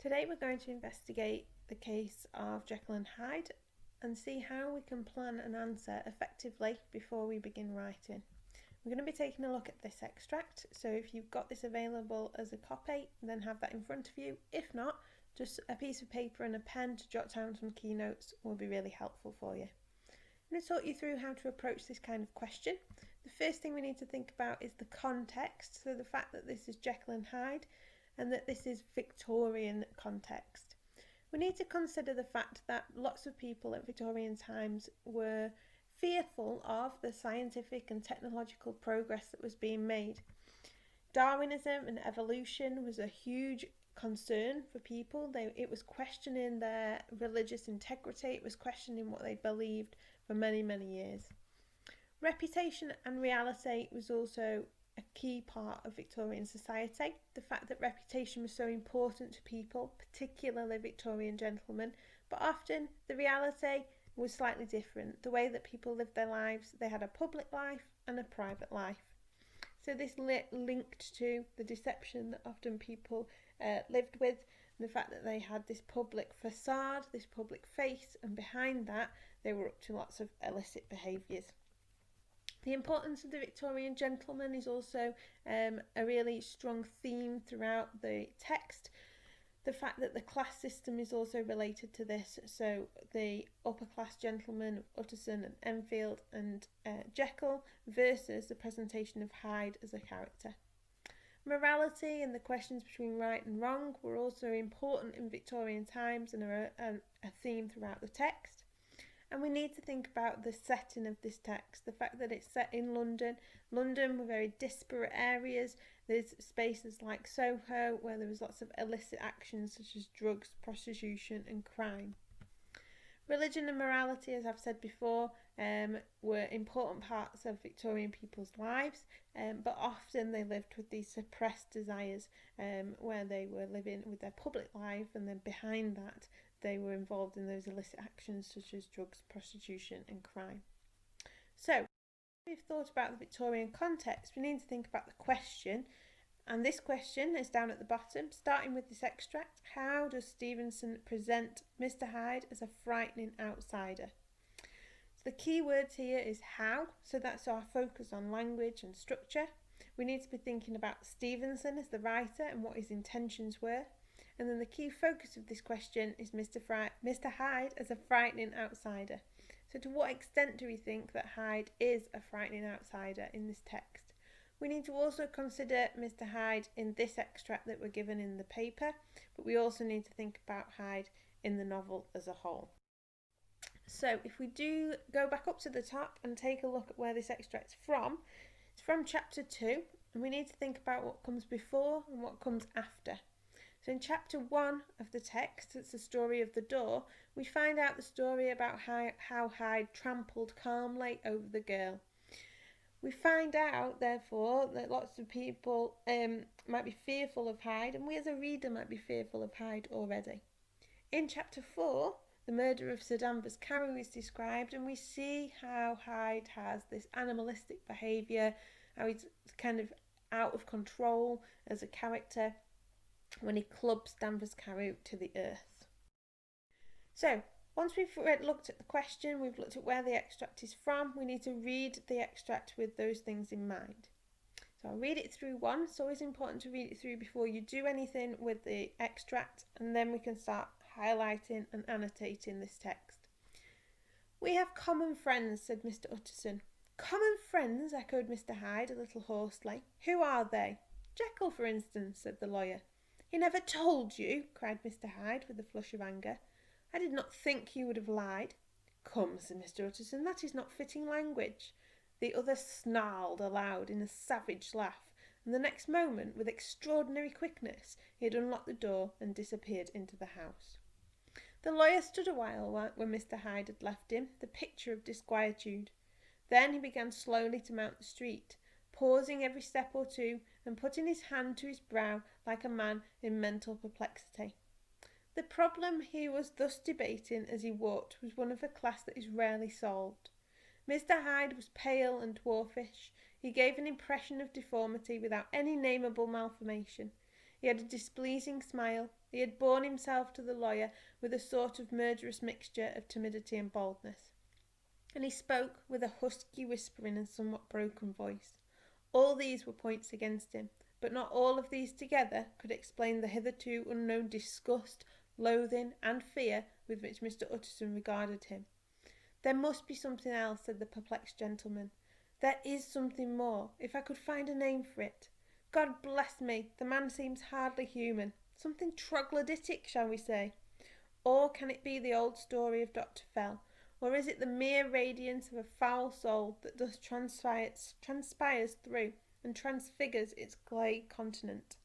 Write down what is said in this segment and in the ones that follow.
Today we're going to investigate the case of Jekyll and Hyde and see how we can plan an answer effectively before we begin writing. We're going to be taking a look at this extract, so if you've got this available as a copy, then have that in front of you. If not, just a piece of paper and a pen to jot down some key notes will be really helpful for you. I'm going to talk you through how to approach this kind of question. The first thing we need to think about is the context, so the fact that this is Jekyll and Hyde and that this is Victorian context. We need to consider the fact that lots of people at Victorian times were fearful of the scientific and technological progress that was being made. Darwinism and evolution was a huge concern for people. It was questioning their religious integrity, it was questioning what they believed for many, many years. Reputation and reality was also a key part of Victorian society. The fact that reputation was so important to people, particularly Victorian gentlemen, but often the reality was slightly different. The way that people lived their lives, they had a public life and a private life. So this linked to the deception that often people lived with, and the fact that they had this public facade, this public face, and behind that they were up to lots of illicit behaviours. The importance of the Victorian gentleman is also a really strong theme throughout the text. The fact that the class system is also related to this, so the upper class gentlemen of Utterson and Enfield and Jekyll versus the presentation of Hyde as a character. Morality and the questions between right and wrong were also important in Victorian times and are a theme throughout the text. And we need to think about the setting of this text, the fact that it's set in London. London were very disparate areas. There's spaces like Soho where there was lots of illicit actions such as drugs, prostitution and crime. Religion and morality, as I've said before, were important parts of Victorian people's lives, but often they lived with these suppressed desires where they were living with their public life, and then behind that they were involved in those illicit actions such as drugs, prostitution and crime. So, we've thought about the Victorian context, we need to think about the question, and this question is down at the bottom, starting with this extract. How does Stevenson present Mr. Hyde as a frightening outsider? So the key words here is how, so that's our focus on language and structure. We need to be thinking about Stevenson as the writer and what his intentions were. And then the key focus of this question is Mr. Hyde as a frightening outsider. So to what extent do we think that Hyde is a frightening outsider in this text? We need to also consider Mr. Hyde in this extract that we're given in the paper, but we also need to think about Hyde in the novel as a whole. So if we do go back up to the top and take a look at where this extract's from, it's from chapter 2, and we need to think about what comes before and what comes after. So in chapter 1 of the text, it's the story of the door, we find out the story about how Hyde trampled calmly over the girl. We find out, therefore, that lots of people might be fearful of Hyde, and we as a reader might be fearful of Hyde already. In chapter 4, the murder of Sir Danvers Carew is described, and we see how Hyde has this animalistic behaviour, how he's kind of out of control as a character when he clubs Danvers Carew to the earth. So, once we've looked at the question, we've looked at where the extract is from, we need to read the extract with those things in mind. So I'll read it through once. It's always important to read it through before you do anything with the extract, and then we can start highlighting and annotating this text. We have common friends, said Mr. Utterson. Common friends, echoed Mr. Hyde a little hoarsely. Who are they? Jekyll, for instance, said the lawyer. He never told you, cried Mr. Hyde with a flush of anger. I did not think he would have lied. Come, said Mr. Utterson, that is not fitting language. The other snarled aloud in a savage laugh, and the next moment, with extraordinary quickness, he had unlocked the door and disappeared into the house. The lawyer stood a while when Mr. Hyde had left him, the picture of disquietude. Then he began slowly to mount the street, pausing every step or two and putting his hand to his brow like a man in mental perplexity. The problem he was thus debating as he walked was one of a class that is rarely solved. Mr. Hyde was pale and dwarfish. He gave an impression of deformity without any nameable malformation. He had a displeasing smile. He had borne himself to the lawyer with a sort of murderous mixture of timidity and boldness. And he spoke with a husky whispering and somewhat broken voice. All these were points against him, but not all of these together could explain the hitherto unknown disgust, loathing, and fear with which Mr. Utterson regarded him. There must be something else, said the perplexed gentleman. There is something more, if I could find a name for it. God bless me, the man seems hardly human. Something troglodytic, shall we say? Or can it be the old story of Dr. Fell? Or is it the mere radiance of a foul soul that thus transpires through and transfigures its clay continent?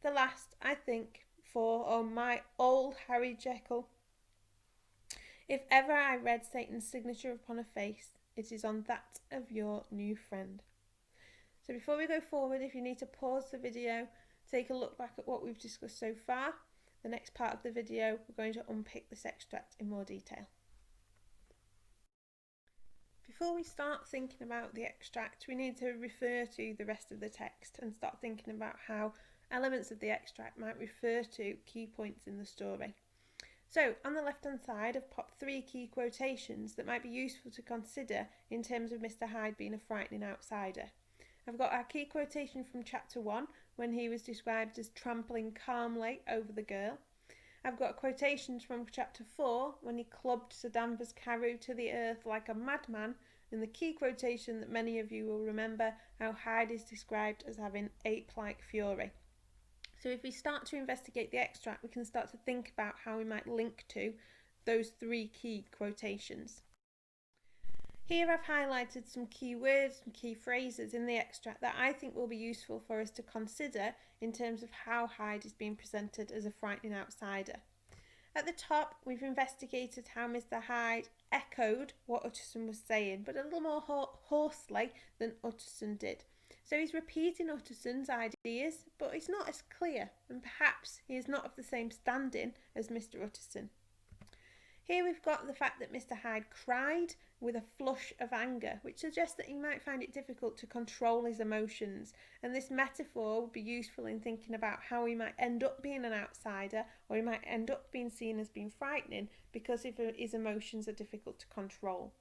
The last, I think, for, oh my old Harry Jekyll, if ever I read Satan's signature upon a face, it is on that of your new friend. So before we go forward, if you need to pause the video, take a look back at what we've discussed so far. The next part of the video, we're going to unpick this extract in more detail. Before we start thinking about the extract, we need to refer to the rest of the text and start thinking about how elements of the extract might refer to key points in the story. So, on the left-hand side, I've popped 3 key quotations that might be useful to consider in terms of Mr. Hyde being a frightening outsider. I've got our key quotation from chapter 1, when he was described as trampling calmly over the girl. I've got quotations from chapter 4, when he clubbed Sir Danvers Carew to the earth like a madman, and the key quotation that many of you will remember, how Hyde is described as having ape-like fury. So if we start to investigate the extract, we can start to think about how we might link to those 3 key quotations. Here I've highlighted some key words, some key phrases in the extract that I think will be useful for us to consider in terms of how Hyde is being presented as a frightening outsider. At the top, we've investigated how Mr. Hyde echoed what Utterson was saying, but a little more hoarsely than Utterson did. So he's repeating Utterson's ideas, but it's not as clear, and perhaps he is not of the same standing as Mr. Utterson. Here we've got the fact that Mr. Hyde cried with a flush of anger, which suggests that he might find it difficult to control his emotions, and this metaphor would be useful in thinking about how he might end up being an outsider, or he might end up being seen as being frightening because his emotions are difficult to control.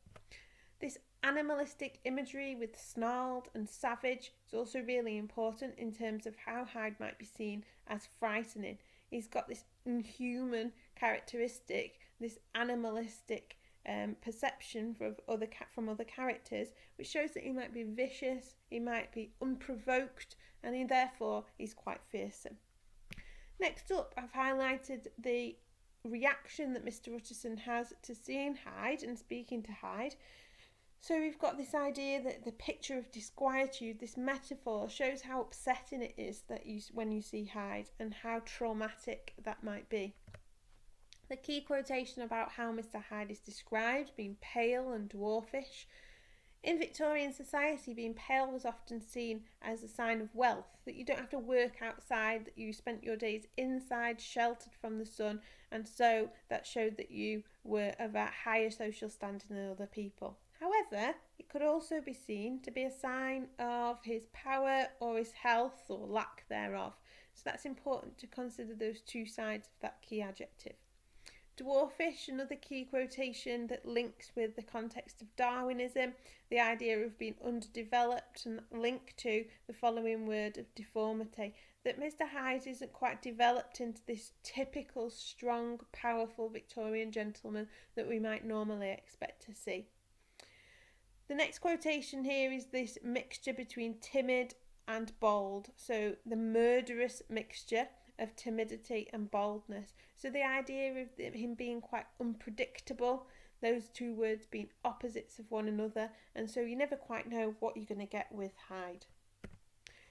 This animalistic imagery with snarled and savage is also really important in terms of how Hyde might be seen as frightening. He's got this inhuman characteristic, this animalistic perception from other characters, which shows that he might be vicious, he might be unprovoked, and therefore he's quite fearsome. Next up, I've highlighted the reaction that Mr. Utterson has to seeing Hyde and speaking to Hyde. So we've got this idea that the picture of disquietude, this metaphor, shows how upsetting it is that when you see Hyde and how traumatic that might be. The key quotation about how Mr. Hyde is described, being pale and dwarfish. In Victorian society, being pale was often seen as a sign of wealth, that you don't have to work outside, that you spent your days inside, sheltered from the sun, and so that showed that you were of a higher social standing than other people. However, it could also be seen to be a sign of his power or his health or lack thereof. So that's important to consider those 2 sides of that key adjective. Dwarfish, another key quotation that links with the context of Darwinism, the idea of being underdeveloped, and linked to the following word of deformity, that Mr. Hyde isn't quite developed into this typical, strong, powerful Victorian gentleman that we might normally expect to see. The next quotation here is this mixture between timid and bold, so the murderous mixture of timidity and boldness. So the idea of him being quite unpredictable, those 2 words being opposites of one another, and so you never quite know what you're going to get with Hyde.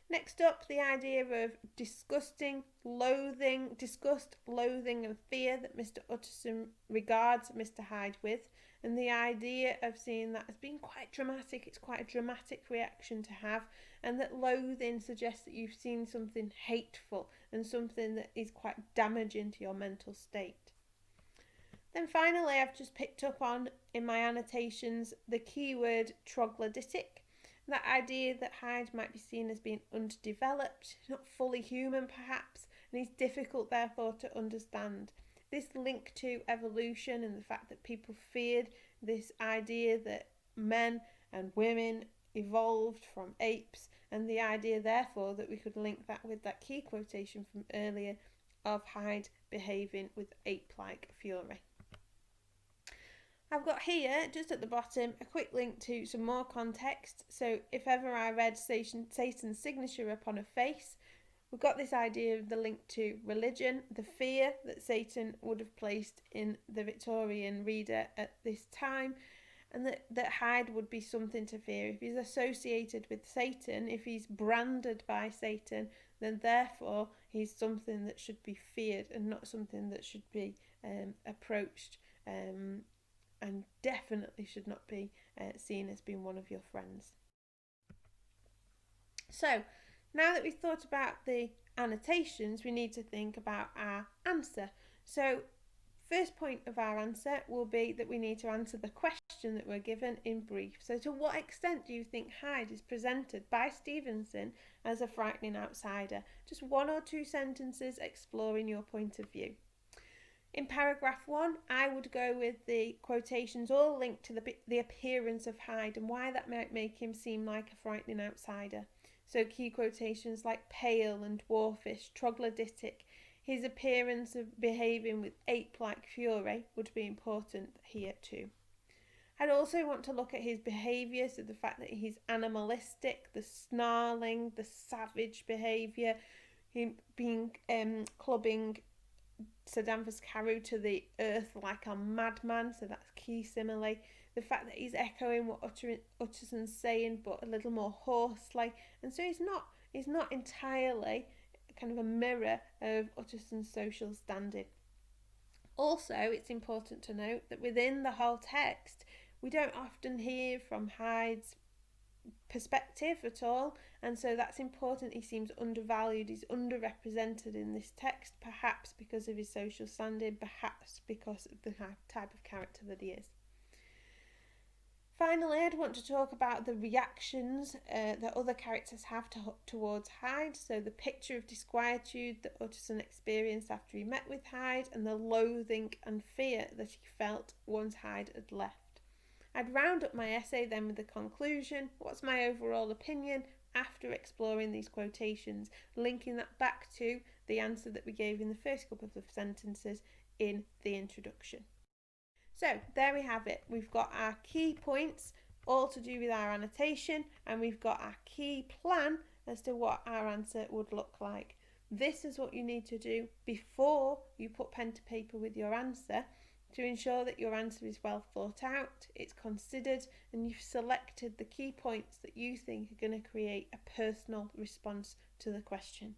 Next up, the idea of disgust, loathing and fear that Mr. Utterson regards Mr. Hyde with, and the idea of seeing that as being quite dramatic. It's quite a dramatic reaction to have, and that loathing suggests that you've seen something hateful and something that is quite damaging to your mental state. Then finally, I've just picked up on, in my annotations, the keyword troglodytic. That idea that Hyde might be seen as being underdeveloped, not fully human perhaps, and he's difficult therefore to understand. This link to evolution and the fact that people feared this idea that men and women evolved from apes, and the idea therefore that we could link that with that key quotation from earlier of Hyde behaving with ape-like fury. I've got here, just at the bottom, a quick link to some more context. So if ever I read Satan's signature upon a face, we've got this idea of the link to religion, the fear that Satan would have placed in the Victorian reader at this time, and that Hyde would be something to fear. If he's associated with Satan, if he's branded by Satan, then therefore he's something that should be feared and not something that should be approached, and definitely should not be seen as being one of your friends. So, now that we've thought about the annotations, we need to think about our answer. So, first point of our answer will be that we need to answer the question that we're given in brief. So, to what extent do you think Hyde is presented by Stevenson as a frightening outsider? Just one or two sentences exploring your point of view. In paragraph 1, I would go with the quotations all linked to the appearance of Hyde and why that might make him seem like a frightening outsider. So key quotations like pale and dwarfish, troglodytic. His appearance of behaving with ape-like fury would be important here too. I'd also want to look at his behaviour, so the fact that he's animalistic, the snarling, the savage behaviour, him being clubbing Sir Danvers Carew to the earth like a madman, so that's key simile. The fact that he's echoing what Utterson's saying, but a little more hoarse-like, and so he's not entirely kind of a mirror of Utterson's social standing. Also, it's important to note that within the whole text, we don't often hear from Hyde's perspective at all, and so that's important. He seems undervalued, he's underrepresented in this text, perhaps because of his social standing, perhaps because of the type of character that he is. Finally, I'd want to talk about the reactions that other characters have towards Hyde, so the picture of disquietude that Utterson experienced after he met with Hyde, and the loathing and fear that he felt once Hyde had left. I'd round up my essay then with the conclusion. What's my overall opinion after exploring these quotations, linking that back to the answer that we gave in the first couple of sentences in the introduction. So there we have it. We've got our key points all to do with our annotation, and we've got our key plan as to what our answer would look like. This is what you need to do before you put pen to paper with your answer, to ensure that your answer is well thought out, it's considered, and you've selected the key points that you think are going to create a personal response to the question.